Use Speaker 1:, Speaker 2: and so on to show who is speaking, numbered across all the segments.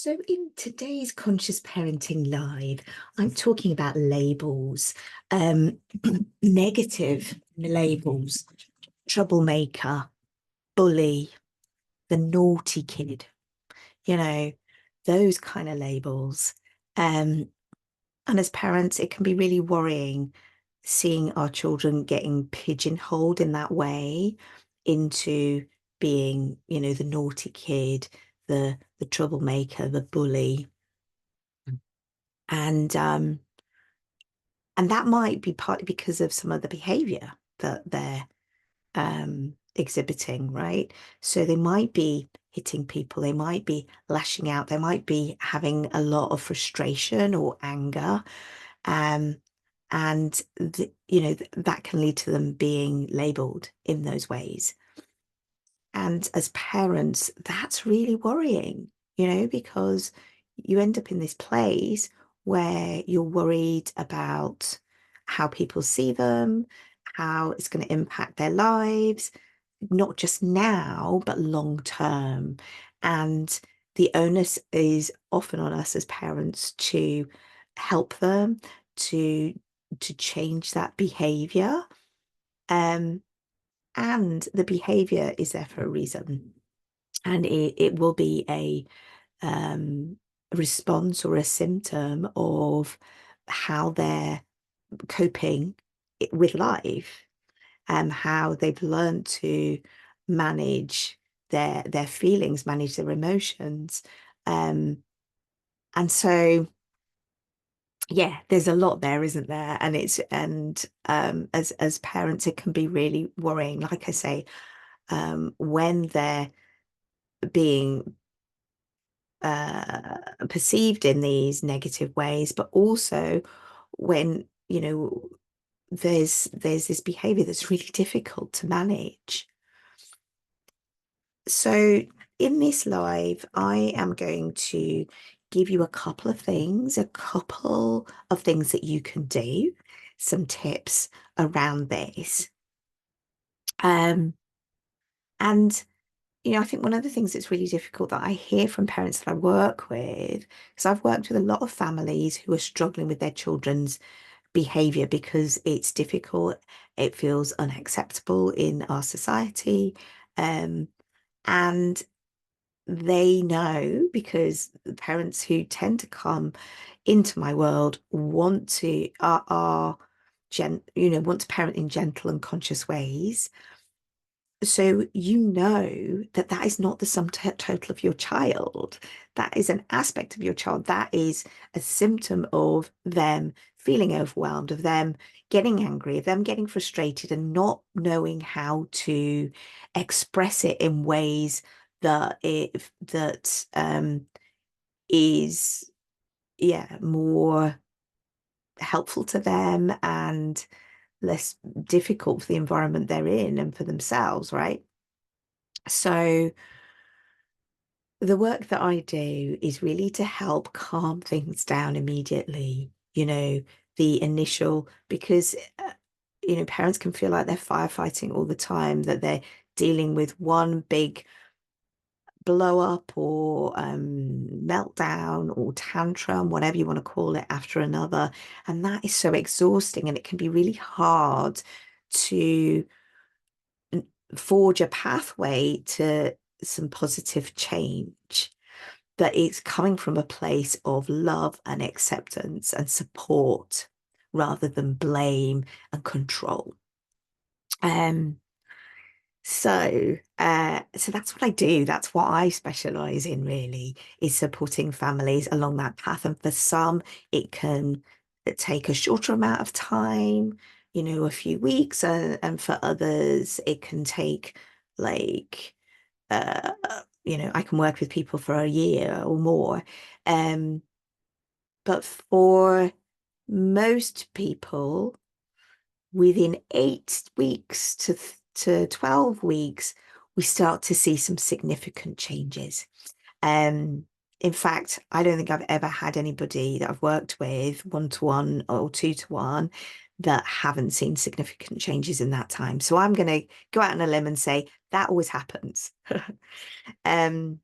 Speaker 1: So, in today's Conscious Parenting Live, I'm talking about labels, um, negative labels, troublemaker, bully, the naughty kid, you know, those kind of labels. Um, and as parents, it can be really worrying seeing our children getting pigeonholed in that way into being, the naughty kid, the troublemaker, the bully. And and that might be partly because of some of the behavior that they're exhibiting, right? So they might be hitting people, they might be lashing out, they might be having a lot of frustration or anger. Um, and that can lead to them being labeled in those ways. And as parents, that's really worrying, because you end up in this place where you're worried about how people see them, how it's going to impact their lives, not just now, but long term. And the onus is often on us as parents to help them to change that behavior. Um, and the behavior is there for a reason. And it will be a response or a symptom of how they're coping with life and how they've learned to manage their feelings, manage their emotions. And so yeah, there's a lot there, isn't there? And as parents, it can be really worrying. Like I say, when they're being perceived in these negative ways, but also when, there's this behavior that's really difficult to manage. So in this live, I am going to give you a couple of things that you can do, some tips around this. Um, and I think one of the things that's really difficult that I hear from parents that I work with, because I've worked with a lot of families who are struggling with their children's behavior because it's difficult, it feels unacceptable in our society. And they know, because the parents who tend to come into my world want to want to parent in gentle and conscious ways. So that is not the sum total of your child. That is an aspect of your child. That is a symptom of them feeling overwhelmed, of them getting angry, of them getting frustrated and not knowing how to express it in ways that is more helpful to them and less difficult for the environment they're in and for themselves, right? So the work that I do is really to help calm things down immediately, the initial, because, parents can feel like they're firefighting all the time, that they're dealing with one big blow up or meltdown or tantrum, whatever you want to call it, after another. And that is so exhausting, and it can be really hard to forge a pathway to some positive change, but it's coming from a place of love and acceptance and support rather than blame and control. Um, so that's what I do. That's what I specialize in, really, is supporting families along that path. And for some, it can take a shorter amount of time, a few weeks, and for others, it can take like I can work with people for a year or more. Um, but for most people, within 8 weeks to 12 weeks, we start to see some significant changes. In fact, I don't think I've ever had anybody that I've worked with one-to-one or two-to-one that haven't seen significant changes in that time. So I'm going to go out on a limb and say that always happens. Um,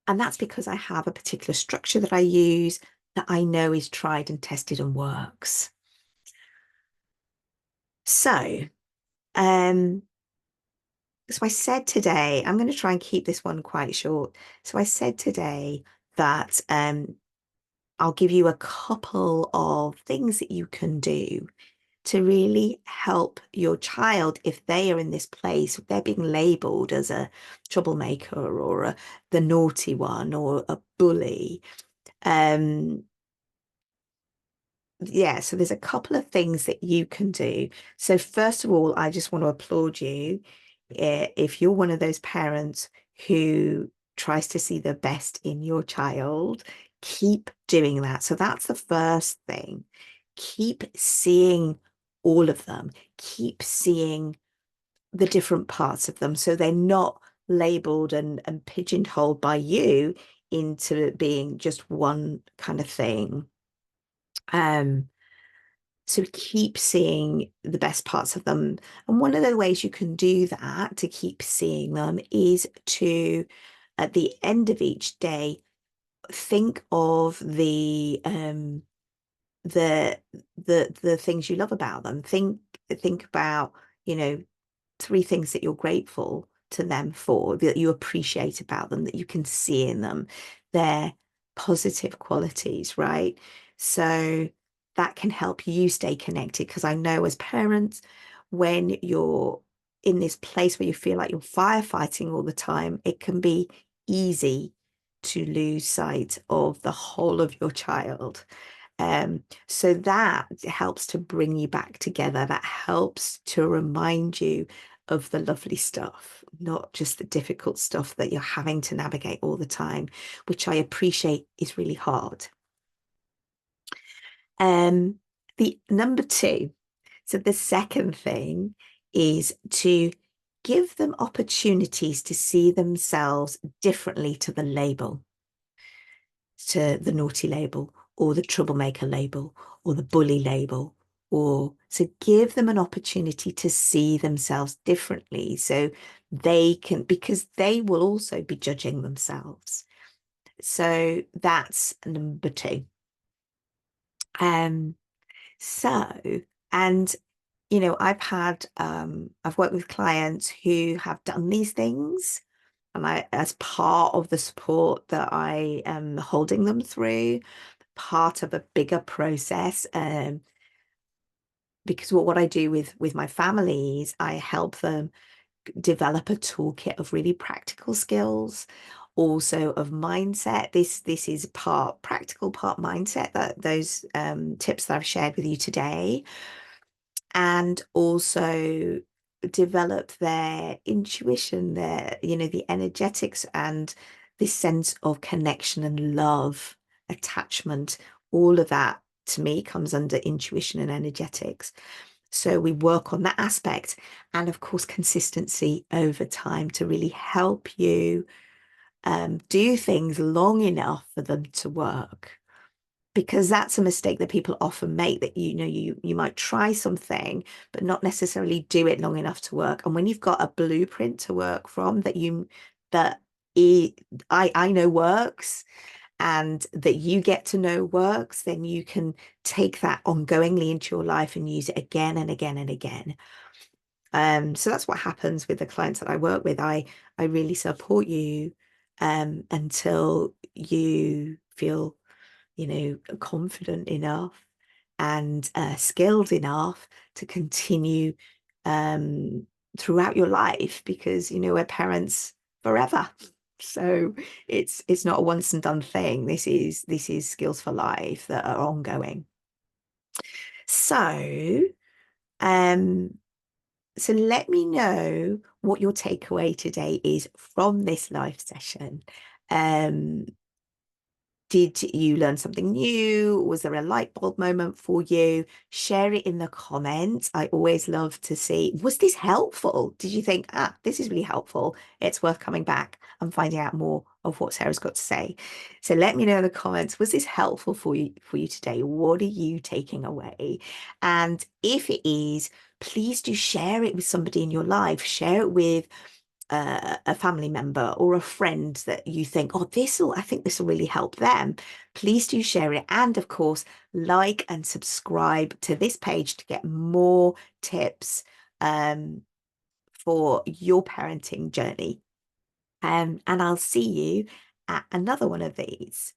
Speaker 1: And that's because I have a particular structure that I use that I know is tried and tested and works. So, um, so I said today, I'm going to try and keep this one quite short. So I said today that I'll give you a couple of things that you can do to really help your child if they are in this place, if they're being labeled as a troublemaker or the naughty one or a bully. Yeah, so there's a couple of things that you can do. So first of all, I just want to applaud you. If you're one of those parents who tries to see the best in your child, keep doing that. So that's the first thing. Keep seeing all of them. Keep seeing the different parts of them so they're not labeled and pigeonholed by you into being just one kind of thing. Um, so keep seeing the best parts of them. And one of the ways you can do that to keep seeing them is to, at the end of each day, think of the the things you love about them. Think about, you know, 3 things that you're grateful to them for, that you appreciate about them, that you can see in them, their positive qualities, right? So that can help you stay connected. Because I know as parents, when you're in this place where you feel like you're firefighting all the time, it can be easy to lose sight of the whole of your child. So that helps to bring you back together. That helps to remind you of the lovely stuff, not just the difficult stuff that you're having to navigate all the time, which I appreciate is really hard. Um, the number 2, so the second thing is to give them opportunities to see themselves differently to the label, to the naughty label or the troublemaker label or the bully label, or so give them an opportunity to see themselves differently so they can, because they will also be judging themselves. So that's number 2. Um, so, and I've worked with clients who have done these things, and as part of the support that I am holding them through, part of a bigger process. Because what I do with my families, I help them develop a toolkit of really practical skills, also of mindset. This is part practical, part mindset, that those tips that I've shared with you today, and also develop their intuition, the energetics and this sense of connection and love, attachment. All of that to me comes under intuition and energetics. So we work on that aspect, and of course consistency over time to really help you do things long enough for them to work. Because that's a mistake that people often make, that you might try something but not necessarily do it long enough to work. And when you've got a blueprint to work from that I know works, and that you get to know works, then you can take that ongoingly into your life and use it again and again and again. So that's what happens with the clients that I work with. I really support you until you feel, confident enough and skilled enough to continue um, throughout your life, because we're parents forever. So it's not a once and done thing. This is skills for life that are ongoing. So um so let me know what your takeaway today is from this live session. Um, did you learn something new? Was there a light bulb moment for you? Share it in the comments. I always love to see, was this helpful? Did you think, this is really helpful? It's worth coming back and finding out more of what Sarah's got to say. So let me know in the comments, was this helpful for you today? What are you taking away? And if it is, please do share it with somebody in your life. Share it with a family member or a friend that you think, oh, I think this will really help them, please do share it. And of course, like and subscribe to this page to get more tips for your parenting journey. And I'll see you at another one of these.